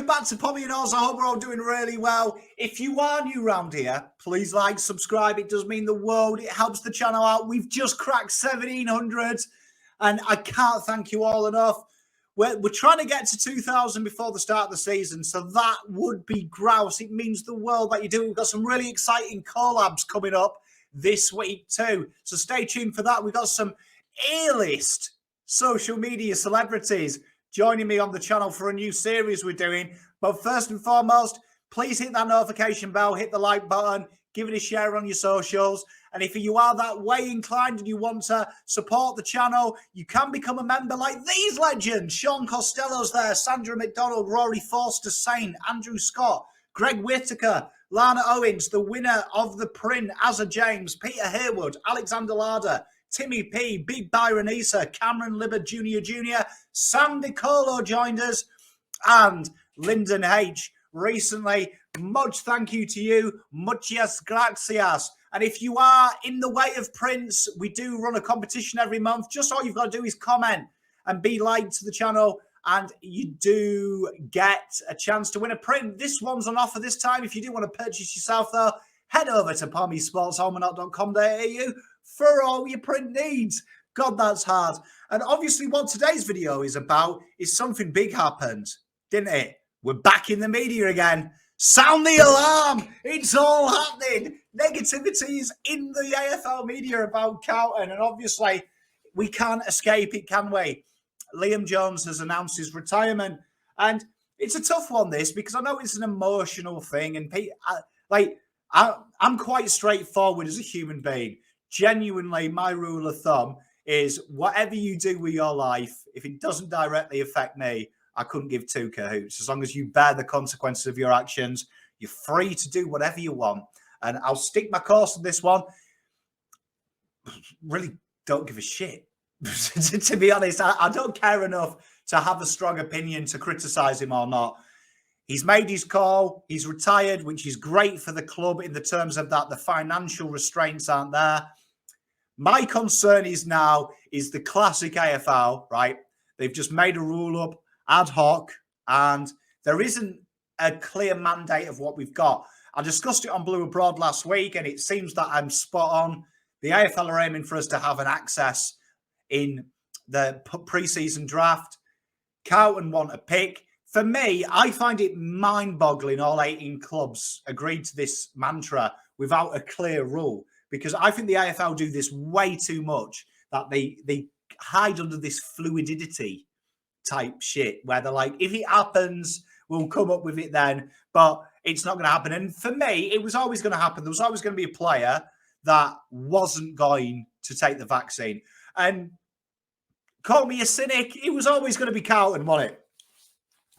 welcome back to Pommyinoz. I hope we're all doing really well. If you are new around here, please like, subscribe. It does mean the world. It helps the channel out. We've just cracked 1,700, and I can't thank you all enough. We're trying to get to 2,000 before the start of the season, so that would be grouse. It means the world that you do. We've got some really exciting collabs coming up this week too, so stay tuned for that. We've got some A-list social media celebrities joining me on the channel for a new series we're doing. But first and foremost, please hit that notification bell, hit the like button, give it a share on your socials. And if you are that way inclined and you want to support the channel, you can become a member like these legends. Sean Costello's there, Sandra McDonald, Rory Forster Saint, Andrew Scott, Greg Whittaker, Lana Owens, the winner of the Print, Azza James, Peter Haywood, Alexander Larder, Timmy P, Big Byron Issa, Cameron Libber Jr., Sam Nicolo joined us, and Lyndon H. recently. Much thank you to you. Muchas gracias. And if you are in the way of prints, we do run a competition every month. Just all you've got to do is comment and be liked to the channel, and you do get a chance to win a print. This one's on offer this time. If you do want to purchase yourself, though, head over to pommysportsalmanac.com.au for all your print needs. God, that's hard. And obviously what today's video is about is something big happened, didn't it? We're back in the media again. Sound the alarm. It's all happening. Negativity is in the AFL media about Carlton, and obviously we can't escape it, can we? Liam Jones has announced his retirement, and it's a tough one, this, because I know it's an emotional thing, and I'm quite straightforward as a human being. Genuinely, my rule of thumb is whatever you do with your life, if it doesn't directly affect me, I couldn't give two cahoots. As long as you bear the consequences of your actions, you're free to do whatever you want. And I'll stick my course on this one. Really don't give a shit. To be honest, I don't care enough to have a strong opinion to criticise him or not. He's made his call. He's retired, which is great for the club in the terms of that the financial restraints aren't there. My concern is the classic AFL, right? They've just made a rule up ad hoc, and there isn't a clear mandate of what we've got. I discussed it on Blue Abroad last week, and it seems that I'm spot on. The AFL are aiming for us to have an access in the pre-season draft. Carlton want a pick. For me, I find it mind-boggling all 18 clubs agreed to this mantra without a clear rule, because I think the AFL do this way too much, that they hide under this fluidity type shit where they're like, if it happens, we'll come up with it then, but it's not going to happen. And for me, it was always going to happen. There was always going to be a player that wasn't going to take the vaccine. And call me a cynic, it was always going to be Carlton, wasn't it?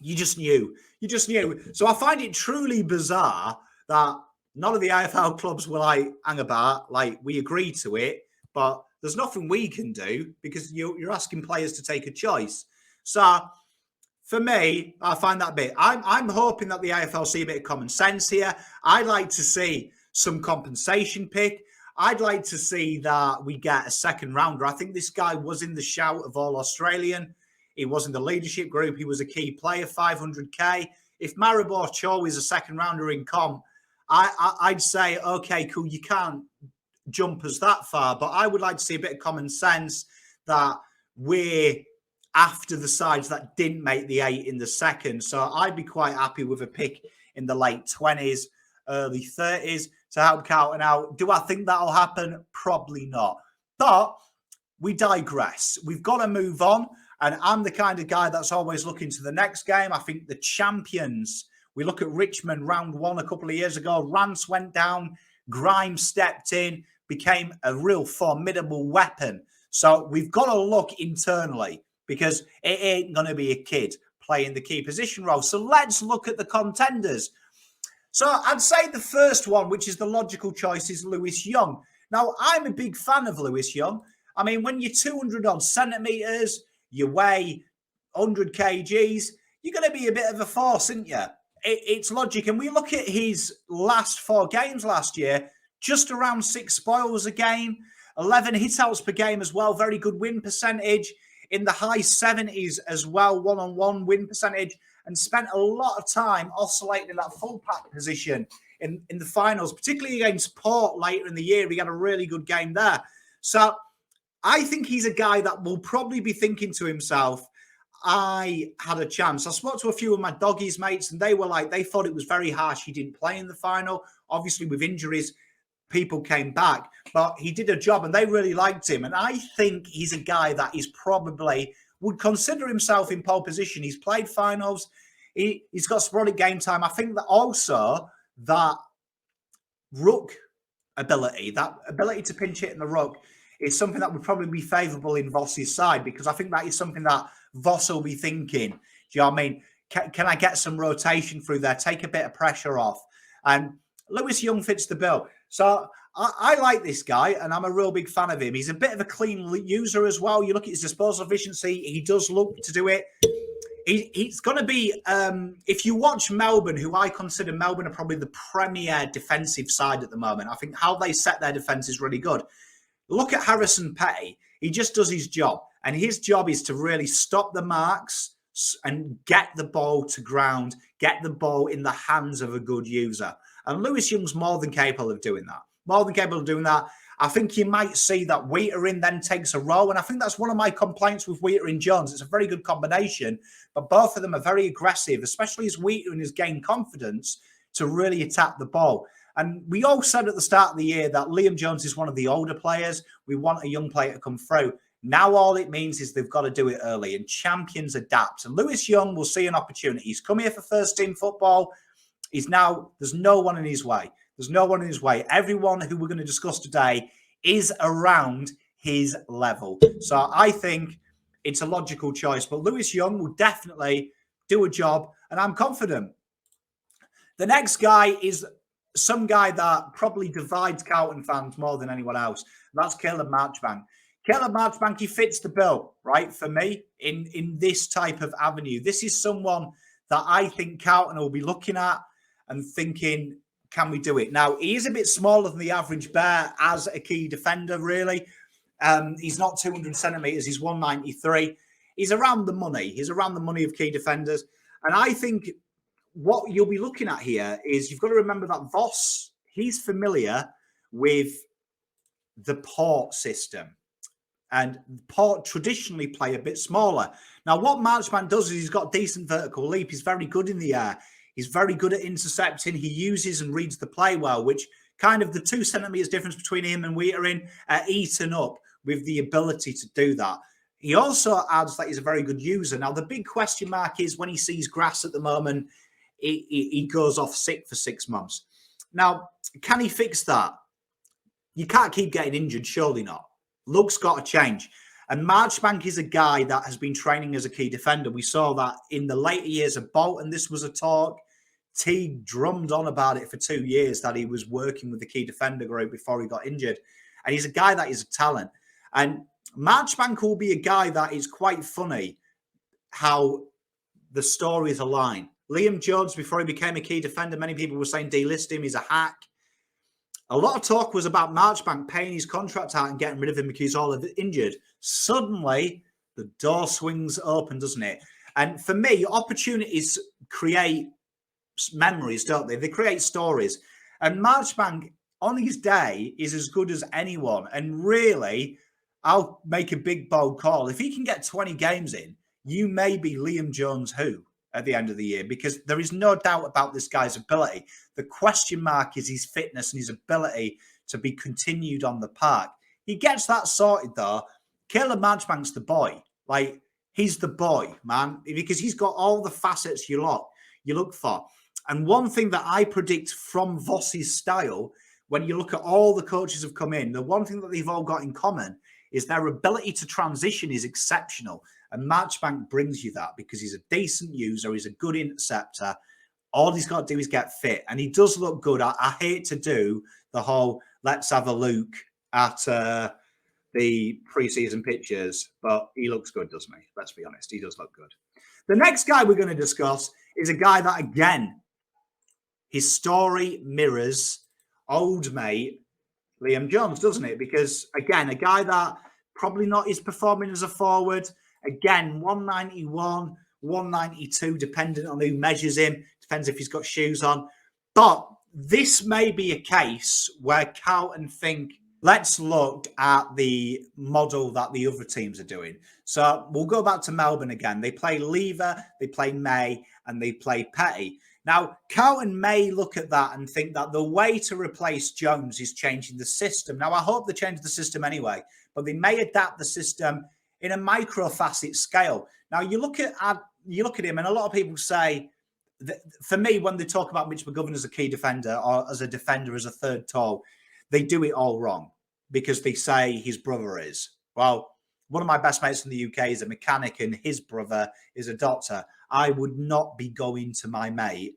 You just knew. You just knew. So I find it truly bizarre that none of the AFL clubs were like, hang about, like, we agreed to it, but there's nothing we can do because you're asking players to take a choice. So for me, I find that bit. I'm hoping that the AFL see a bit of common sense here. I'd like to see some compensation pick. I'd like to see that we get a second rounder. I think this guy was in the shout of All Australian. He was in the leadership group. He was a key player, 500k. If Maribor Cho is a second rounder in comp, I'd say, okay, cool, you can't jump us that far. But I would like to see a bit of common sense that we're after the sides that didn't make the 8 in the second. So I'd be quite happy with a pick in the late 20s, early 30s to help Carlton out. Do I think that'll happen? Probably not. But we digress. We've got to move on. And I'm the kind of guy that's always looking to the next game. I think the champions, we look at Richmond round 1 a couple of years ago. Rance went down. Grimes stepped in, became a real formidable weapon. So we've got to look internally, because it ain't going to be a kid playing the key position role. So let's look at the contenders. So I'd say the first one, which is the logical choice, is Lewis Young. Now, I'm a big fan of Lewis Young. I mean, when you're 200 odd centimetres, you weigh 100 kgs, you're going to be a bit of a force, aren't you? It's logic. And we look at his last 4 games last year, just around 6 spoils a game, 11 hit-outs per game as well, very good win percentage, in the high 70s as well, one-on-one win percentage. and spent a lot of time oscillating in that full-back position in the finals, particularly against Port later in the year. He had a really good game there. So I think he's a guy that will probably be thinking to himself, I had a chance. I spoke to a few of my doggies mates, and they were like, they thought it was very harsh he didn't play in the final. Obviously, with injuries, people came back, but he did a job, and they really liked him. And I think he's a guy that is probably would consider himself in pole position. He's played finals. He's got sporadic game time. I think that also that ruck ability, that ability to pinch hit in the ruck, is something that would probably be favourable in Voss's side, because I think that is something that Voss will be thinking. Do you know what I mean? Can I get some rotation through there, take a bit of pressure off? And Lewis Young fits the bill. So I like this guy, and I'm a real big fan of him. He's a bit of a clean user as well. You look at his disposal efficiency, he does look to do it. He's going to be, if you watch Melbourne, who I consider Melbourne are probably the premier defensive side at the moment. I think how they set their defence is really good. Look at Harrison Petty. He just does his job. And his job is to really stop the marks and get the ball to ground, get the ball in the hands of a good user. And Lewis Young's more than capable of doing that. More than capable of doing that. I think you might see that Wheater then takes a row. And I think that's one of my complaints with Wheater and Jones. It's a very good combination, but both of them are very aggressive, especially as Wheater has gained confidence to really attack the ball. And we all said at the start of the year that Liam Jones is one of the older players. We want a young player to come through. Now all it means is they've got to do it early, and champions adapt. And Lewis Young will see an opportunity. He's come here for first team football. There's no one in his way. There's no one in his way. Everyone who we're going to discuss today is around his level. So I think it's a logical choice. But Lewis Young will definitely do a job, and I'm confident. The next guy is some guy that probably divides Carlton fans more than anyone else. And that's Caleb Marchbank. Caleb Marchbank, he fits the bill, right, for me, in this type of avenue. This is someone that I think Carlton will be looking at and thinking, can we do it? Now, he is a bit smaller than the average bear as a key defender, really. He's not 200 centimetres. He's 193. He's around the money. He's around the money of key defenders. And I think what you'll be looking at here is you've got to remember that Voss, he's familiar with the Port system. And Port traditionally play a bit smaller. Now, what Marchbank does is he's got decent vertical leap. He's very good in the air. He's very good at intercepting. He uses and reads the play well, which kind of the 2 centimetres difference between him and Wheater are eaten up with the ability to do that. He also adds that he's a very good user. Now, the big question mark is when he sees grass at the moment, he goes off sick for 6 months. Now, can he fix that? You can't keep getting injured, surely not. Look's got to change. And Marchbank is a guy that has been training as a key defender. We saw that in the later years of Bolton. This was a talk. Teague drummed on about it for 2 years that he was working with the key defender group before he got injured. And he's a guy that is a talent. And Marchbank will be a guy that is quite funny how the stories align. Liam Jones, before he became a key defender, many people were saying delist him, he's a hack. A lot of talk was about Marchbank paying his contract out and getting rid of him because he's all injured. Suddenly, the door swings open, doesn't it? And for me, opportunities create memories, don't they? They create stories. And Marchbank, on his day, is as good as anyone. And really, I'll make a big, bold call. If he can get 20 games in, you may be Liam Jones who at the end of the year, because there is no doubt about this guy's ability. The question mark is his fitness and his ability to be continued on the park. He gets that sorted, though. Caleb Marchbank's the boy. Like, he's the boy, man, because he's got all the facets you look for. And one thing that I predict from Voss's style, when you look at all the coaches who have come in, the one thing that they've all got in common is their ability to transition is exceptional. And Marchbank brings you that because he's a decent user. He's a good interceptor. All he's got to do is get fit. And he does look good. I hate to do the whole let's have a look at the preseason pictures, but he looks good, doesn't he? Let's be honest. He does look good. The next guy we're going to discuss is a guy that, again, his story mirrors old mate Liam Jones, doesn't it? Because, again, a guy that probably not is performing as a forward. Again, 191, 192, depending on who measures him. Depends if he's got shoes on. But this may be a case where Carlton think, let's look at the model that the other teams are doing. So we'll go back to Melbourne again. They play Lever, they play May, and they play Petty. Now, Carlton may look at that and think that the way to replace Jones is changing the system. Now, I hope they change the system anyway, but they may adapt the system in a micro-facet scale. Now, you look at him, and a lot of people say, for me, when they talk about Mitch McGovern as a key defender or as a defender, as a third tall, they do it all wrong because they say his brother is. Well, one of my best mates in the UK is a mechanic and his brother is a doctor. I would not be going to my mate,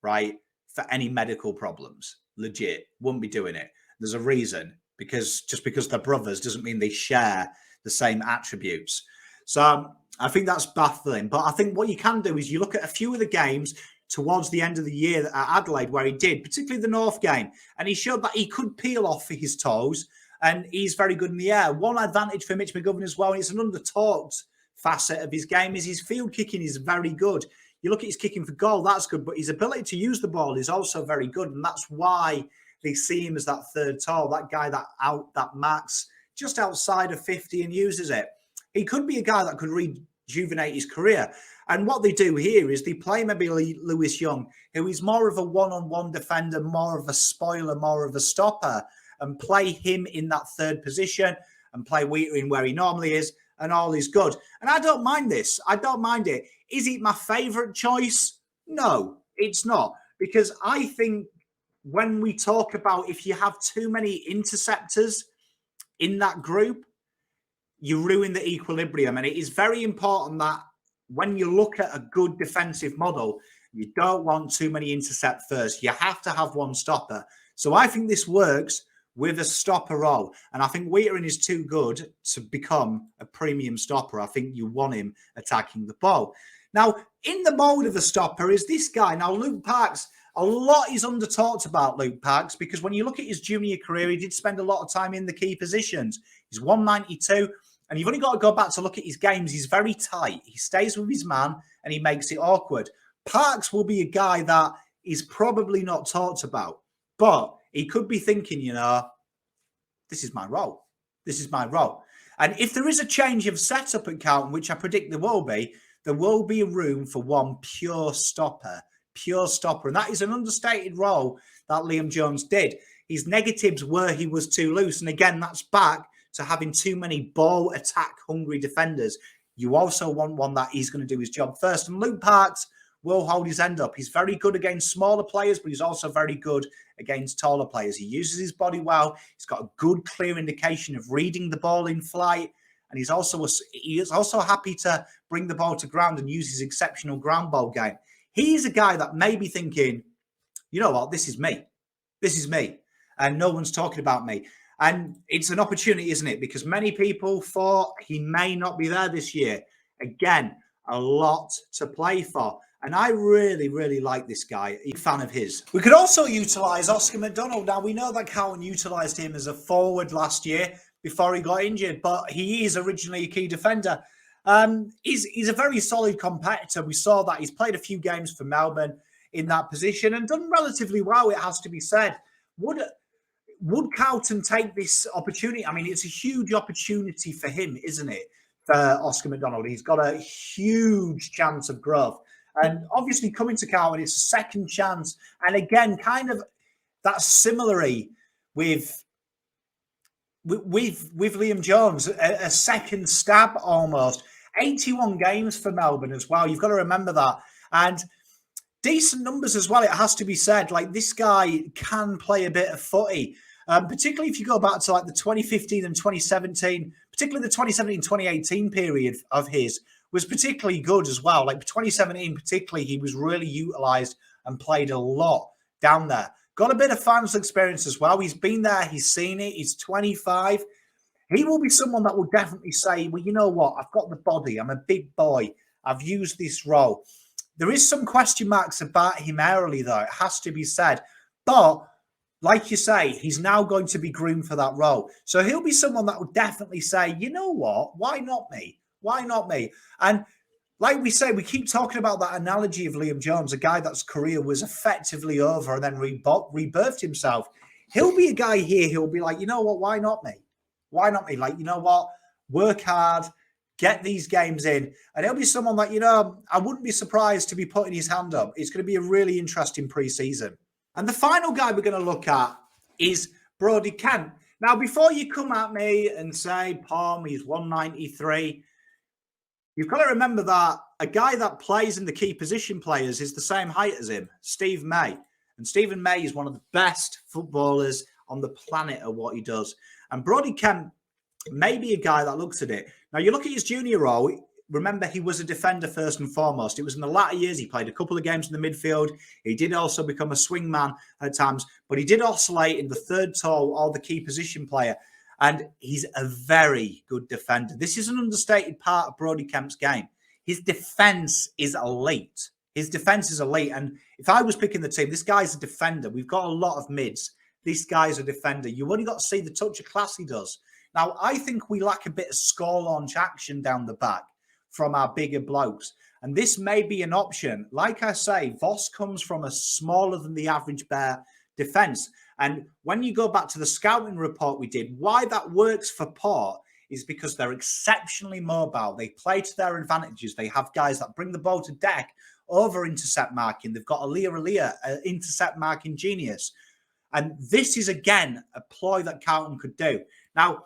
right, for any medical problems. Legit. Wouldn't be doing it. There's a reason, because just because they're brothers doesn't mean they share the same attributes. So I think that's baffling. But I think what you can do is you look at a few of the games towards the end of the year at Adelaide where he did, particularly the North game, and he showed that he could peel off his toes and he's very good in the air. One advantage for Mitch McGovern as well, and it's an under-talked facet of his game, is his field kicking is very good. You look at his kicking for goal, that's good, but his ability to use the ball is also very good, and that's why they see him as that third tall, that guy that marks just outside of 50 and uses it. He could be a guy that could rejuvenate his career. And what they do here is they play maybe Lewis Young, who is more of a one-on-one defender, more of a spoiler, more of a stopper, and play him in that third position and play Wheater in where he normally is, and all is good. And I don't mind this. I don't mind it. Is it my favourite choice? No, it's not. Because I think when we talk about if you have too many interceptors in that group, you ruin the equilibrium. And it is very important that when you look at a good defensive model, you don't want too many intercept first. You have to have one stopper. So I think this works with a stopper role. And I think Wheater is too good to become a premium stopper. I think you want him attacking the ball. Now, in the mold of a stopper is this guy. Now, Luke Parks, a lot is under-talked about Luke Parks because when you look at his junior career, he did spend a lot of time in the key positions. He's 192, and you've only got to go back to look at his games. He's very tight. He stays with his man, and he makes it awkward. Parks will be a guy that is probably not talked about, but he could be thinking, you know, this is my role. This is my role. And if there is a change of setup at Carlton, which I predict there will be a room for one pure stopper. And that is an understated role that Liam Jones did. His negatives were he was too loose. And again, that's back to having too many ball attack hungry defenders. You also want one that he's going to do his job first. And Luke Parks will hold his end up. He's very good against smaller players, but he's also very good against taller players. He uses his body well. He's got a good, clear indication of reading the ball in flight. And he is also happy to bring the ball to ground and use his exceptional ground ball game. He's a guy that may be thinking, you know what, this is me. This is me. And no one's talking about me. And it's an opportunity, isn't it? Because many people thought he may not be there this year. Again, a lot to play for. And I really, really like this guy. I'm a fan of his. We could also utilise Oscar McDonald. Now, we know that Carlton utilised him as a forward last year before he got injured, but he is originally a key defender. He's a very solid competitor. We saw that. He's played a few games for Melbourne in that position and done relatively well, it has to be said. Would Carlton take this opportunity? I mean, it's a huge opportunity for him, isn't it, for Oscar McDonald? He's got a huge chance of growth. And obviously coming to Carlton, it's a second chance. And again, kind of that's similarly with Liam Jones, a second stab almost. 81 games for Melbourne as well. You've got to remember that. And decent numbers as well, it has to be said. Like, this guy can play a bit of footy. Particularly if you go back to like the 2015 and 2017, particularly the 2017-2018 period of his was particularly good as well. Like 2017 particularly, he was really utilised and played a lot down there. Got a bit of finals experience as well. He's been there. He's seen it. He's 25. He will be someone that will definitely say, well, you know what? I've got the body. I'm a big boy. I've used this role. There is some question marks about him early, though. It has to be said. But like you say, he's now going to be groomed for that role. So he'll be someone that will definitely say, you know what? Why not me? Why not me? And like we say, we keep talking about that analogy of Liam Jones, a guy that's career was effectively over and then rebirthed himself. He'll be a guy here who'll be like, you know what, why not me? Why not me? Like, you know what, work hard, get these games in. And he'll be someone that, you know, I wouldn't be surprised to be putting his hand up. It's going to be a really interesting preseason. And the final guy we're going to look at is Brody Kemp. Now, before you come at me and say, Pom, he's 193, you've got to remember that a guy that plays in the key position players is the same height as him, Steve May. And Stephen May is one of the best footballers on the planet at what he does. And Brody Kemp may be a guy that looks at it. Now, you look at his junior role, remember, he was a defender first and foremost. It was in the latter years. He played a couple of games in the midfield. He did also become a swingman at times, but he did oscillate in the third toe or the key position player. And he's a very good defender. This is an understated part of Brody Kemp's game. His defense is elite. His defense is elite. And if I was picking the team, this guy's a defender. We've got a lot of mids. This guy's a defender. You've only got to see the touch of class he does. Now, I think we lack a bit of score launch action down the back from our bigger blokes. And this may be an option. Like I say, Voss comes from a smaller than the average bear defence. And when you go back to the scouting report we did, why that works for Port is because they're exceptionally mobile. They play to their advantages. They have guys that bring the ball to deck over intercept marking. They've got Alia, intercept marking genius. And this is, again, a ploy that Carlton could do. Now,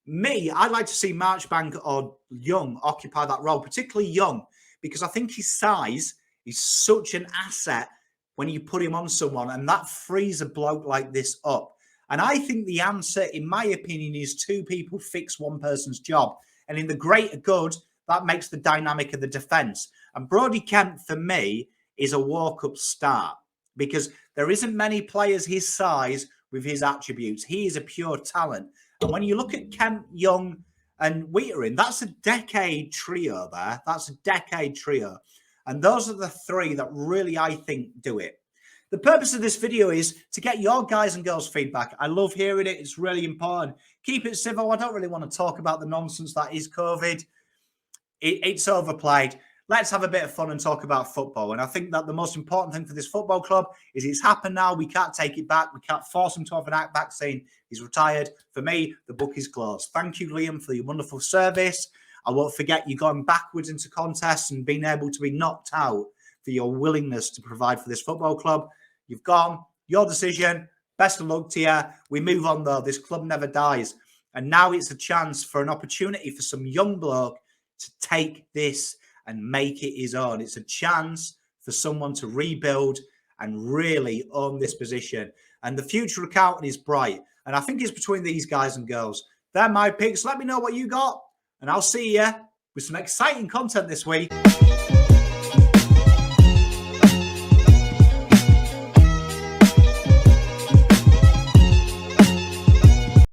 I'd like to see Marchbank or Young occupy that role, particularly Young, because I think his size is such an asset when you put him on someone, and that frees a bloke like this up. And I think the answer, in my opinion, is two people fix one person's job. And in the greater good, that makes the dynamic of the defence. And Brody Kemp, for me, is a walk-up start because there isn't many players his size with his attributes. He is a pure talent. And when you look at Kemp, Young, and Wheatering, that's a decade trio there. That's a decade trio. And those are the three that really, I think, do it. The purpose of this video is to get your guys and girls feedback. I love hearing it. It's really important. Keep it civil. I don't really want to talk about the nonsense that is COVID. It's overplayed. Let's have a bit of fun and talk about football. And I think that the most important thing for this football club is it's happened now. We can't take it back. We can't force him to have an vaccine. He's retired. For me, the book is closed. Thank you, Liam, for your wonderful service. I won't forget you going backwards into contests and being able to be knocked out for your willingness to provide for this football club. You've gone. Your decision. Best of luck to you. We move on, though. This club never dies. And now it's a chance for an opportunity for some young bloke to take this and make it his own. It's a chance for someone to rebuild and really own this position. And the future of Carlton is bright. And I think it's between these guys and girls. They're my picks. Let me know what you got. And I'll see you with some exciting content this week.